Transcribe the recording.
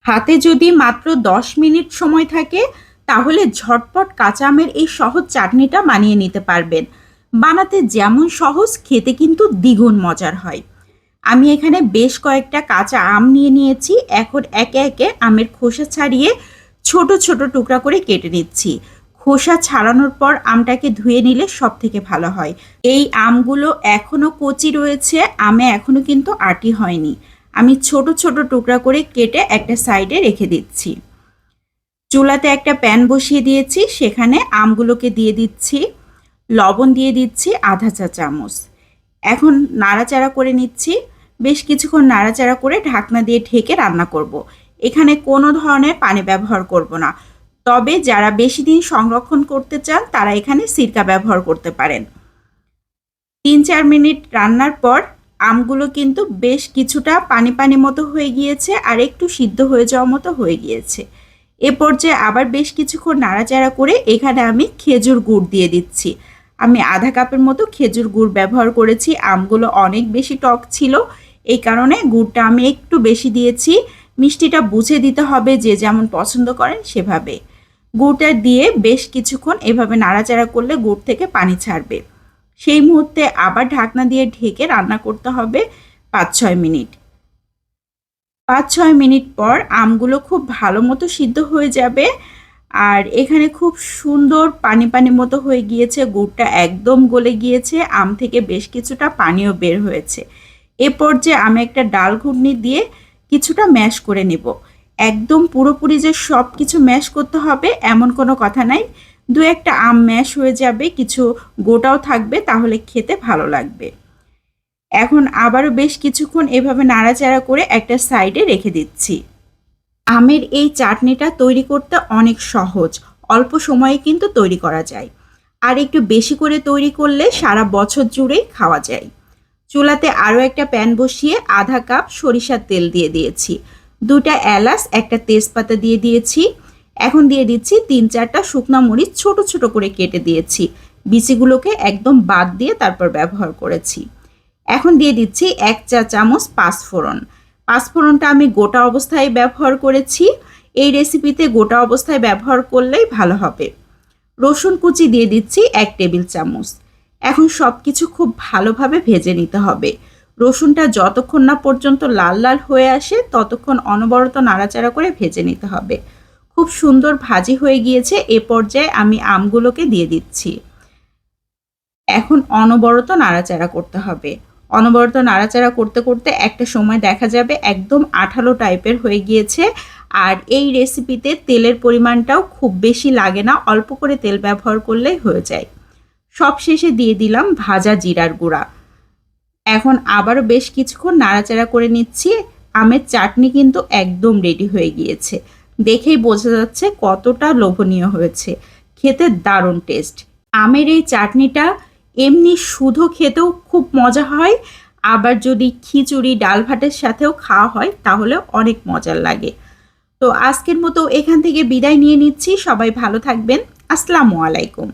হাতে যদি মাত্র 10 মিনিট সময় থাকে তাহলে ঝটপট কাঁচা আমের এই সহজ চাটনিটা বানিয়ে নিতে পারবেন। বানাতে যেমন সহজ, খেতে কিন্তু দ্বিগুণ মজার হয়। আমি এখানে বেশ কয়েকটা কাঁচা আম নিয়ে নিয়েছি। এখন একে একে আমের খোসা ছাড়িয়ে ছোট ছোট টুকরা করে কেটে নিচ্ছি। খোসা ছাড়ানোর পর আমটাকে ধুয়ে নিলে সব থেকে ভালো হয়। এই আমগুলো এখনো কচি রয়েছে, আমে এখনো কিন্তু আটি হয়নি। আমি ছোট ছোট টুকরা করে কেটে একটা সাইডে রেখে দিচ্ছি। চুলাতে একটা প্যান বসিয়ে দিয়েছি, সেখানে আমগুলোকে দিয়ে দিচ্ছি। লবণ দিয়ে দিচ্ছি আধা চা চামচ। এখন নাড়াচাড়া করে নিচ্ছি। বেশ কিছুক্ষণ নাড়াচাড়া করে ঢাকনা দিয়ে ঢেকে রান্না করব। এখানে কোনো ধরনের পানি ব্যবহার করব না। তবে যারা বেশি দিন সংরক্ষণ করতে চান তারা এখানে সিরকা ব্যবহার করতে পারেন। 3-4 মিনিট রান্নার পর আমগুলো কিন্তু বেশ কিছুটা পানি পানি মতো হয়ে গিয়েছে আর একটু সিদ্ধ হয়ে যাওয়ার মতো হয়ে গিয়েছে। এ পর্যায়ে আবার বেশ কিছুক্ষণ নাড়াচাড়া করে এখানে আমি খেজুর গুড় দিয়ে দিচ্ছি। আমি আধা কাপের মতো খেজুর গুড় ব্যবহার করেছি। আমগুলো অনেক বেশি টক ছিল, এই কারণে গুড়টা আমি একটু বেশি দিয়েছি। মিষ্টিটা বুঝে দিতে হবে, যে যেমন পছন্দ করেন সেভাবে। গুড়টা দিয়ে বেশ কিছুক্ষণ এভাবে নাড়াচাড়া করলে গুড় থেকে পানি ছাড়বে। সেই মুহূর্তে আবার ঢাকনা দিয়ে ঢেকে রান্না করতে হবে 5-6 মিনিট। 5-6 মিনিট পর আমগুলো খুব ভালো মতো সিদ্ধ হয়ে যাবে আর এখানে খুব সুন্দর পানি পানি মতো হয়ে গিয়েছে। গুড়টা একদম গলে গিয়েছে, আম থেকে বেশ কিছুটা পানিও বের হয়েছে। এ পর্যায়ে আমি একটা ডাল ঘুটনি দিয়ে কিছুটা ম্যাশ করে নেব। একদম পুরোপুরি যে সব কিছু ম্যাশ করতে হবে এমন কোনো কথা নাই। দু একটা আম ম্যাশ হয়ে যাবে, কিছু গোটাও থাকবে, তাহলে খেতে ভালো লাগবে। এখন আবারও বেশ কিছুক্ষণ এভাবে নাড়াচাড়া করে একটা সাইডে রেখে দিচ্ছি। আমের এই চাটনিটা তৈরি করতে অনেক সহজ, অল্প সময়ে কিন্তু তৈরি করা যায়। আর একটু বেশি করে তৈরি করলে সারা বছর জুড়েই খাওয়া যায়। চুলাতে আরও একটা প্যান বসিয়ে আধা কাপ সরিষার তেল দিয়ে দিয়েছি। 2টা এলাচ, একটা তেজপাতা দিয়ে দিয়েছি। এখন দিয়ে দিচ্ছি 3-4টা শুকনো মরিচ ছোট ছোট করে কেটে দিয়েছি। বিচিগুলোকে একদম বাদ দিয়ে তারপর ব্যবহার করেছি। এখন দিয়ে দিচ্ছি 1 চা চামচ পাঁচফোড়ন। পাঁচফোড়নটা আমি গোটা অবস্থায় ব্যবহার করেছি। এই রেসিপিতে গোটা অবস্থায় ব্যবহার করলেই ভালো হবে। রসুন কুচি দিয়ে দিচ্ছি 1 টেবিল চামচ। এখন সব কিছু খুব ভালোভাবে ভেজে নিতে হবে। রসুনটা যতক্ষণ না পর্যন্ত লাল লাল হয়ে আসে ততক্ষণ অনবরত নাড়াচাড়া করে ভেজে নিতে হবে। খুব সুন্দর ভাজি হয়ে গিয়েছে। এ পর্যায়ে আমি আমগুলোকে দিয়ে দিচ্ছি। এখন অনবরত নাড়াচাড়া করতে হবে। অনবরত নাড়াচাড়া করতে করতে একটা সময় দেখা যাবে একদম আঠালো টাইপের হয়ে গিয়েছে। আর এই রেসিপিতে তেলের পরিমাণটাও খুব বেশি লাগে না, অল্প করে তেল ব্যবহার করলেই হয়ে যায়। সব শেষে দিয়ে দিলাম ভাজা জিরার গুঁড়া। এখন আবারও বেশ কিছুক্ষণ নাড়াচাড়া করে নিচ্ছি। আমের চাটনি কিন্তু একদম রেডি হয়ে গিয়েছে। দেখেই বোঝা যাচ্ছে কতটা লোভনীয় হয়েছে। খেতে দারুণ টেস্ট। আমের এই চাটনিটা এমনি শুধু খেতেও খুব মজা হয়, আবার যদি খিচুড়ি ডাল ভাতের সাথেও খাওয়া হয় তাহলে অনেক মজার লাগে। তো আজকের মতো এখান থেকে বিদায় নিয়ে নিচ্ছি। সবাই ভালো থাকবেন। আসসালামু আলাইকুম।